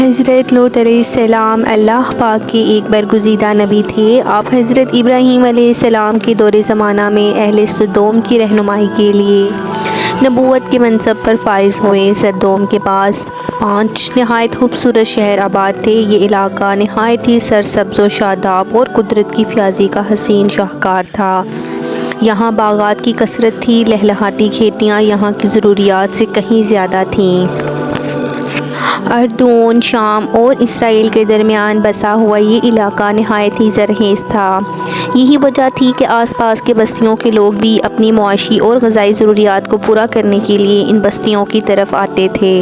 حضرت لوط علیہ السلام اللہ پاک کے ایک برگزیدہ نبی تھے۔ آپ حضرت ابراہیم علیہ السلام کے دور زمانہ میں اہل سدوم کی رہنمائی کے لیے نبوت کے منصب پر فائز ہوئے۔ سدوم کے پاس 5 نہایت خوبصورت شہر آباد تھے۔ یہ علاقہ نہایت ہی سرسبز و شاداب اور قدرت کی فیاضی کا حسین شاہکار تھا۔ یہاں باغات کی کثرت تھی، لہلہاتی کھیتیاں یہاں کی ضروریات سے کہیں زیادہ تھیں۔ اردن، شام اور اسرائیل کے درمیان بسا ہوا یہ علاقہ نہایت ہی زرخیز تھا۔ یہی وجہ تھی کہ آس پاس کے بستیوں کے لوگ بھی اپنی معاشی اور غذائی ضروریات کو پورا کرنے کے لیے ان بستیوں کی طرف آتے تھے۔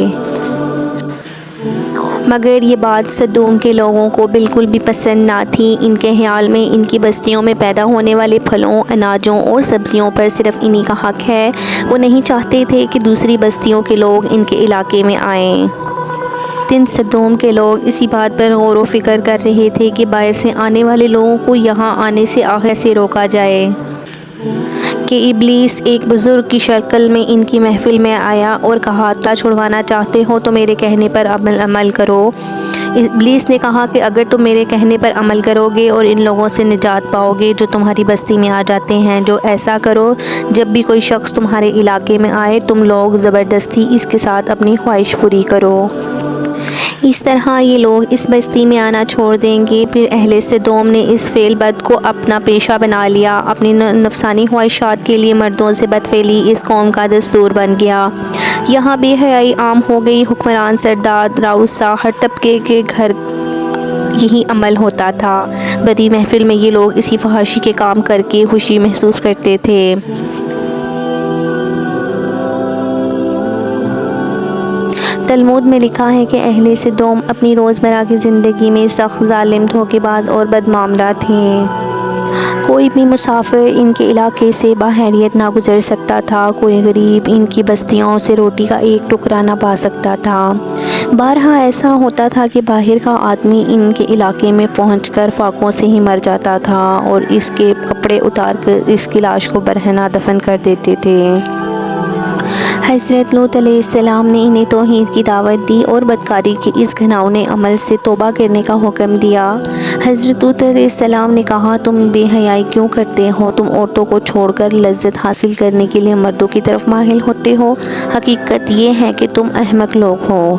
مگر یہ بات سدوم کے لوگوں کو بالکل بھی پسند نہ تھی۔ ان کے خیال میں ان کی بستیوں میں پیدا ہونے والے پھلوں، اناجوں اور سبزیوں پر صرف انہی کا حق ہے۔ وہ نہیں چاہتے تھے کہ دوسری بستیوں کے لوگ ان کے علاقے میں آئیں۔ دن سدوم کے لوگ اسی بات پر غور و فکر کر رہے تھے کہ باہر سے آنے والے لوگوں کو یہاں آنے سے آخر سے روکا جائے کہ ابلیس ایک بزرگ کی شکل میں ان کی محفل میں آیا اور کہا، کیا چھڑوانا چاہتے ہو تو میرے کہنے پر عمل کرو۔ ابلیس نے کہا کہ اگر تم میرے کہنے پر عمل کرو گے اور ان لوگوں سے نجات پاؤ گے جو تمہاری بستی میں آ جاتے ہیں، جو ایسا کرو جب بھی کوئی شخص تمہارے علاقے میں آئے تم لوگ زبردستی اس کے ساتھ اپنی خواہش پوری کرو۔ اس طرح یہ لوگ اس بستی میں آنا چھوڑ دیں گے۔ پھر اہل سدوم نے اس فعل بد کو اپنا پیشہ بنا لیا۔ اپنی نفسانی خواہشات کے لیے مردوں سے بدفعلی اس قوم کا دستور بن گیا۔ یہاں بے حیائی عام ہو گئی۔ حکمران، سردار، رؤسا، ہر طبقے کے گھر یہی عمل ہوتا تھا۔ بڑی محفل میں یہ لوگ اسی فحاشی کے کام کر کے خوشی محسوس کرتے تھے۔ تلمود میں لکھا ہے کہ اہل سدوم اپنی روزمرہ کی زندگی میں سخت ظالم، دھوکے باز اور بدمعاملہ تھے۔ کوئی بھی مسافر ان کے علاقے سے بخیریت نہ گزر سکتا تھا۔ کوئی غریب ان کی بستیوں سے روٹی کا ایک ٹکڑا نہ پا سکتا تھا۔ بارہا ایسا ہوتا تھا کہ باہر کا آدمی ان کے علاقے میں پہنچ کر فاقوں سے ہی مر جاتا تھا اور اس کے کپڑے اتار کر اس کی لاش کو برہنہ دفن کر دیتے تھے۔ حضرت لوط علیہ السلام نے انہیں توحید کی دعوت دی اور بدکاری کے اس گھناؤنے عمل سے توبہ کرنے کا حکم دیا۔ حضرت لوط علیہ السلام نے کہا، تم بے حیائی کیوں کرتے ہو؟ تم عورتوں کو چھوڑ کر لذت حاصل کرنے کے لیے مردوں کی طرف مائل ہوتے ہو۔ حقیقت یہ ہے کہ تم احمق لوگ ہو۔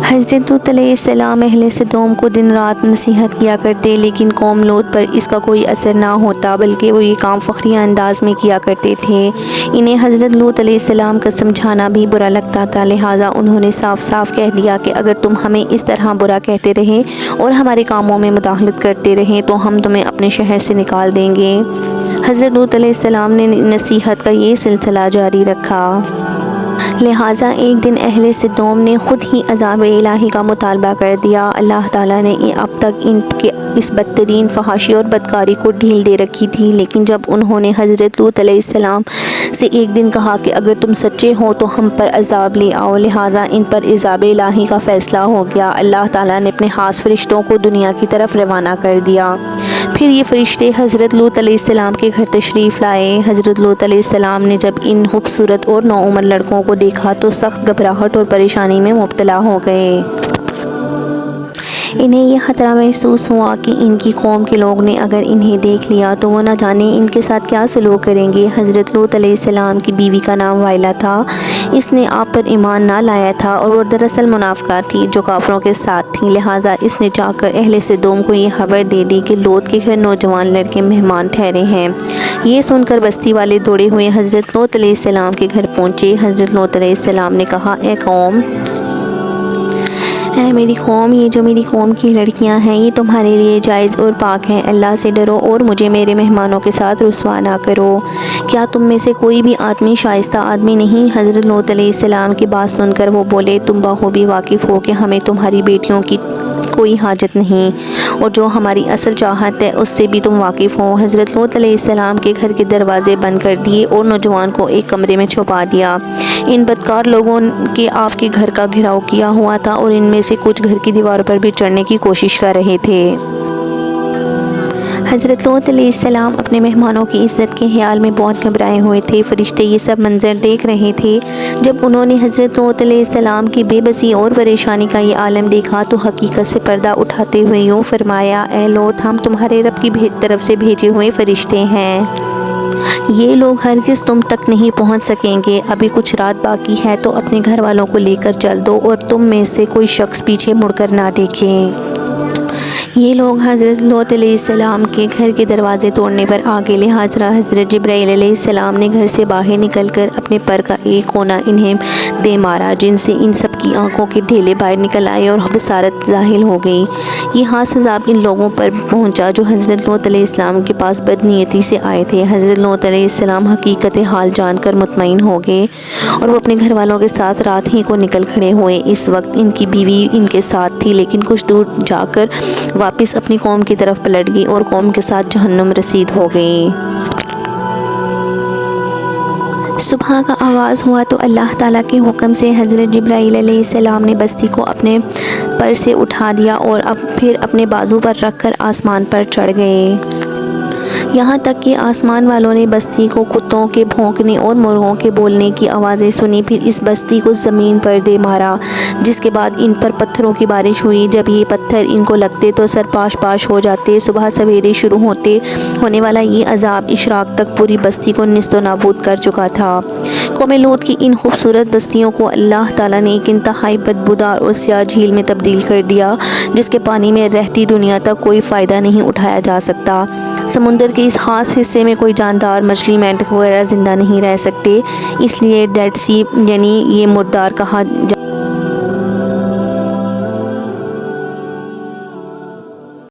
حضرت لوط علیہ السلام اہل سدوم کو دن رات نصیحت کیا کرتے، لیکن قوم لوط پر اس کا کوئی اثر نہ ہوتا، بلکہ وہ یہ کام فخریہ انداز میں کیا کرتے تھے۔ انہیں حضرت لوط علیہ السلام کا سمجھانا بھی برا لگتا تھا، لہٰذا انہوں نے صاف صاف کہہ دیا کہ اگر تم ہمیں اس طرح برا کہتے رہے اور ہمارے کاموں میں مداخلت کرتے رہے تو ہم تمہیں اپنے شہر سے نکال دیں گے۔ حضرت لوط علیہ السلام نے نصیحت کا یہ سلسلہ جاری رکھا۔ لہٰذا ایک دن اہل سدوم نے خود ہی عذاب الہی کا مطالبہ کر دیا۔ اللہ تعالیٰ نے اب تک ان کے اس بدترین فحاشی اور بدکاری کو ڈھیل دے رکھی تھی، لیکن جب انہوں نے حضرت لوط علیہ السلام سے ایک دن کہا کہ اگر تم سچے ہو تو ہم پر عذاب لے آؤ، لہٰذا ان پر عذاب الہی کا فیصلہ ہو گیا۔ اللہ تعالیٰ نے اپنے خاص فرشتوں کو دنیا کی طرف روانہ کر دیا۔ پھر یہ فرشتے حضرت لوط علیہ السلام کے گھر تشریف لائے۔ حضرت لوط علیہ السلام نے جب ان خوبصورت اور نوعمر لڑکوں کو دیکھا تو سخت گھبراہٹ اور پریشانی میں مبتلا ہو گئے۔ انہیں یہ خطرہ محسوس ہوا کہ ان کی قوم کے لوگ نے اگر انہیں دیکھ لیا تو وہ نہ جانے ان کے ساتھ کیا سلوک کریں گے۔ حضرت لوط علیہ السلام کی بیوی کا نام وائلہ تھا۔ اس نے آپ پر ایمان نہ لایا تھا اور وہ دراصل منافقہ تھی جو کافروں کے ساتھ تھی، لہٰذا اس نے جا کر اہل سدوم کو یہ خبر دے دی کہ لوط کے گھر نوجوان لڑکے مہمان ٹھہرے ہیں۔ یہ سن کر بستی والے دوڑے ہوئے حضرت لوط علیہ السلام کے گھر پہنچے۔ حضرت لوط علیہ السلام نے کہا، اے میری قوم، یہ جو میری قوم کی لڑکیاں ہیں یہ تمہارے لیے جائز اور پاک ہیں۔ اللہ سے ڈرو اور مجھے میرے مہمانوں کے ساتھ رسوا نہ کرو۔ کیا تم میں سے کوئی بھی آدمی شائستہ آدمی نہیں؟ حضرت لوط علیہ السلام کی بات سن کر وہ بولے، تم بخوبی واقف ہو کہ ہمیں تمہاری بیٹیوں کی کوئی حاجت نہیں اور جو ہماری اصل چاہت ہے اس سے بھی تم واقف ہو۔ حضرت لوط علیہ السلام کے گھر کے دروازے بند کر دیے اور نوجوان کو ایک کمرے میں چھپا دیا۔ ان بدکار لوگوں کے آپ کے گھر کا گھیراؤ کیا ہوا تھا اور ان میں سے کچھ گھر کی دیواروں پر بھی چڑھنے کی کوشش کر رہے تھے۔ حضرت لوط علیہ السلام اپنے مہمانوں کی عزت کے خیال میں بہت گھبرائے ہوئے تھے۔ فرشتے یہ سب منظر دیکھ رہے تھے۔ جب انہوں نے حضرت لوط علیہ السلام کی بے بسی اور پریشانی کا یہ عالم دیکھا تو حقیقت سے پردہ اٹھاتے ہوئے یوں فرمایا، اے لوط، ہم تمہارے رب کی طرف سے بھیجے ہوئے فرشتے ہیں۔ یہ لوگ ہرگز تم تک نہیں پہنچ سکیں گے۔ ابھی کچھ رات باقی ہے تو اپنے گھر والوں کو لے کر چل دو اور تم میں سے کوئی شخص پیچھے مڑ کر نہ دیکھے۔ یہ لوگ حضرت لوط علیہ السلام کے گھر کے دروازے توڑنے پر آگے لحاظ حضرت جبرائیل علیہ السلام نے گھر سے باہر نکل کر اپنے پر کا ایک کونا انہیں دے مارا، جن سے ان سب کی آنکھوں کے ڈھیلے باہر نکل آئے اور بصارت ظاہر ہو گئی۔ یہ خاص عذاب ان لوگوں پر پہنچا جو حضرت لوط علیہ السلام کے پاس بدنیتی سے آئے تھے۔ حضرت لوط علیہ السلام حقیقت حال جان کر مطمئن ہو گئے اور وہ اپنے گھر والوں کے ساتھ رات ہی کو نکل کھڑے ہوئے۔ اس وقت ان کی بیوی ان کے ساتھ تھی، لیکن کچھ دور جا کر واپس اپنی قوم کی طرف پلٹ گئی اور قوم کے ساتھ جہنم رسید ہو گئی۔ صبح کا آغاز ہوا تو اللہ تعالیٰ کے حکم سے حضرت جبرائیل علیہ السلام نے بستی کو اپنے پر سے اٹھا دیا اور پھر اپنے بازو پر رکھ کر آسمان پر چڑھ گئے۔ یہاں تک کہ آسمان والوں نے بستی کو کتوں کے بھونکنے اور مرغوں کے بولنے کی آوازیں سنی۔ پھر اس بستی کو زمین پر دے مارا، جس کے بعد ان پر پتھروں کی بارش ہوئی۔ جب یہ پتھر ان کو لگتے تو سر پاش ہو جاتے۔ صبح سویرے شروع ہونے والا یہ عذاب اشراق تک پوری بستی کو نیست و نابود کر چکا تھا۔ قوم لوط کی ان خوبصورت بستیوں کو اللہ تعالیٰ نے ایک انتہائی بدبودار اور سیاہ جھیل میں تبدیل کر دیا، جس کے پانی میں رہتی دنیا تک کوئی فائدہ نہیں اٹھایا جا سکتا۔ سمندر کے اس خاص حصے میں کوئی جاندار مچھلی، مینڈک وغیرہ زندہ نہیں رہ سکتے، اس لیے ڈیڈ سی یعنی یہ مردار کہا